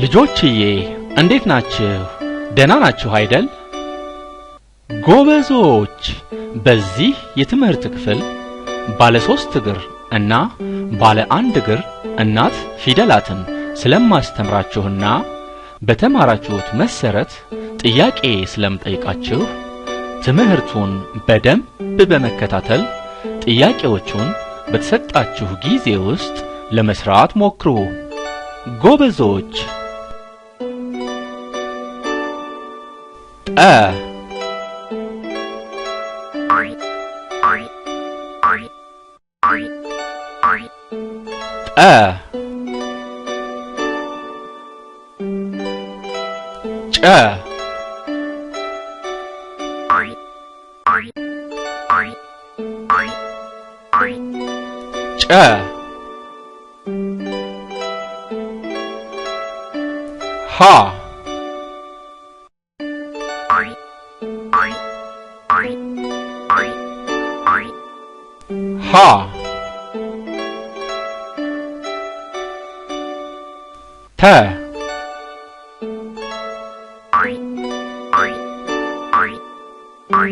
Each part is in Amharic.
ልጆችዬ እንዴት ናችሁ? ደህና ናችሁ አይደል? ጎበዞች! በዚህ የትምህርት ክፍል ባለ 3 እግር እና ባለ 1 እግር እናት ፊደላትን ስለማስተምራችሁና በተማራችሁት መሰረት ጥያቄ ስለምጠይቃችሁ ትምህርቱን በደንብ በመከታተል ጥያቄዎቹን በተሰጣችሁ ጊዜ ውስጥ ለመስራት ሞክሩ። ጎበዞች! ጠ ጨ ጨ ሀ ሀ ተ ተ ቸ ቸ ቀ ቀ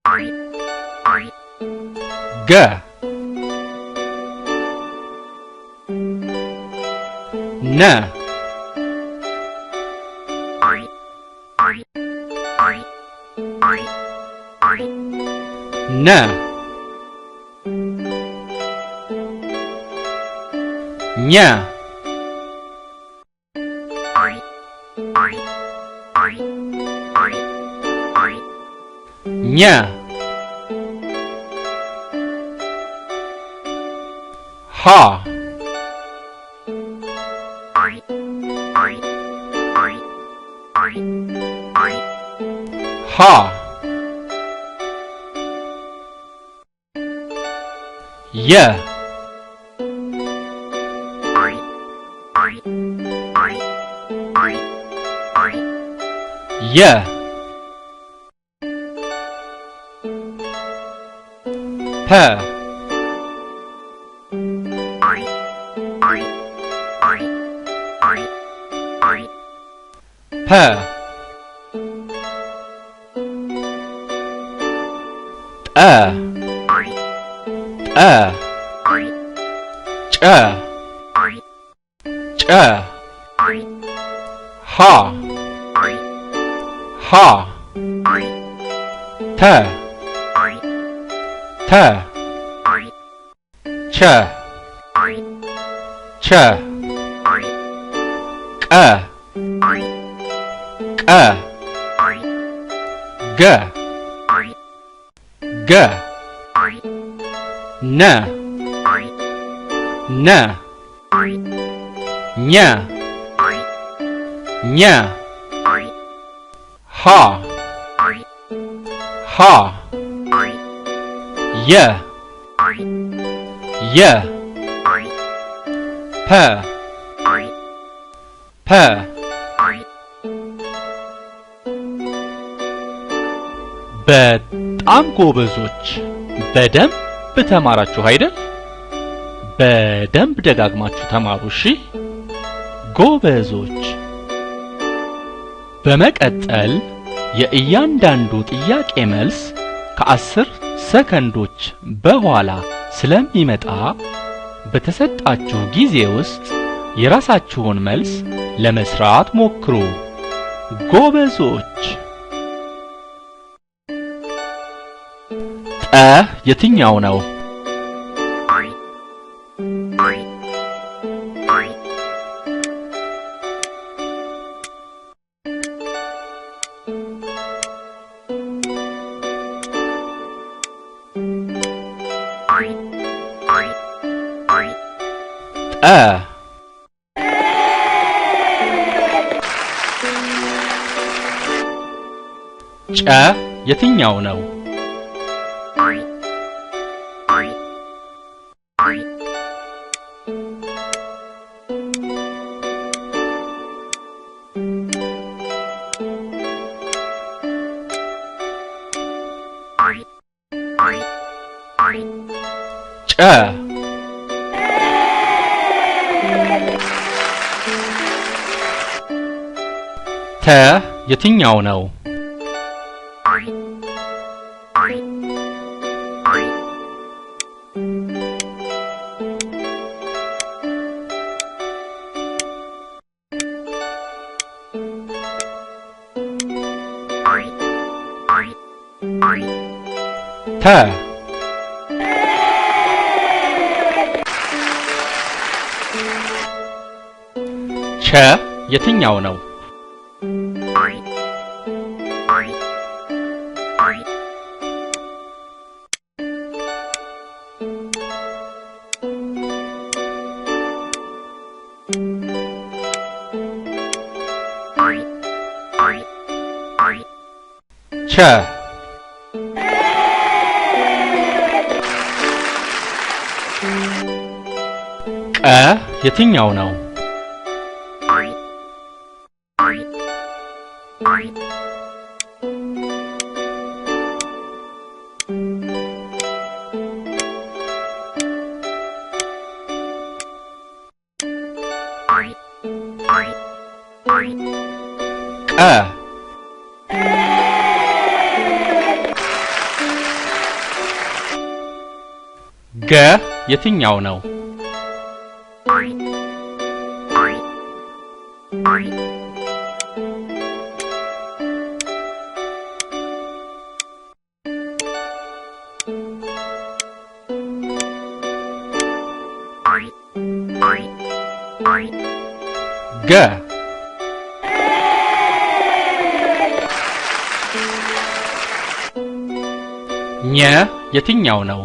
ገ ገ ነ ነ ኘ ኘ ሀ ሀ የ የ ፐ ፐ ጠ ጠ ጨ ጨ ሀ ሀ ተ ተ ቸ ቸ ቀ ቀ ገ ገ ነ ነ ኘ ኘ ሀ ሀ የ የ ፐ ፐ በጣም ጎበዞች! በደንብ ተማራችሁ አይደል? በደንብ ደጋግማችሁ ተማሩ። እሺ ጎበዞች! በመቀጠል የእያንዳንዱ ጥያቄ መልስ ከ10 ሰከንዶች በኋላ ስለሚመጣ በተሰጣችሁ ጊዜ ውስጥ የራሳችሁን መልስ ለመስራት ሞክሩ። ጎበዞች! ጠ የትኛው ነው? ጨ የትኛው ነው? ጨ ተ የትኛው ነው? ተ ቸ የትኛው ነው? ቸ ቀ የትኛው ነው? ቀ ገ የትኛው ነው? ገ ኘ የትኛው ነው?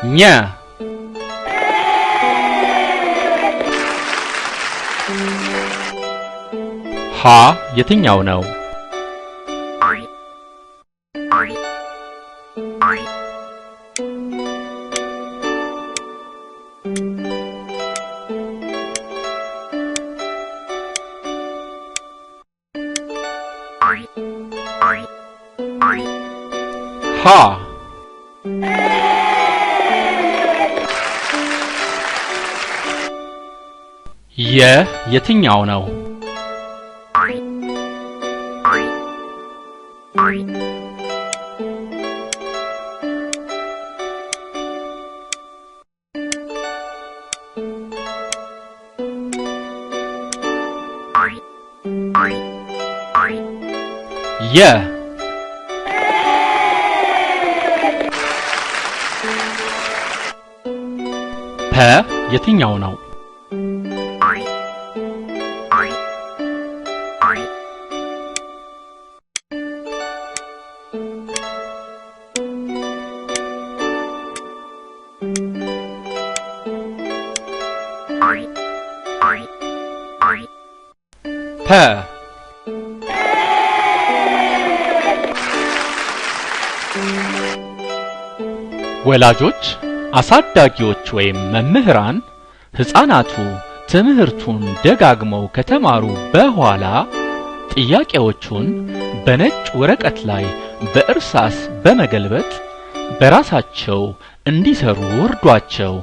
ኘ ሀ የትኛው ነው? ሀ የ የትኛው ነው? የ ፐ የትኛው ነው? ፐ ወላጆች አሳዳጊዎች ወይም መምህራን ህፃናቱ ትምህርቱን ደጋግመው ከተማሩ በኋላ ጥያቄዎቹን በነጭ ወረቀት ላይ በእርሳስ በመገልበጥ በራሳቸው እንዲሰሩ እርዷቸው።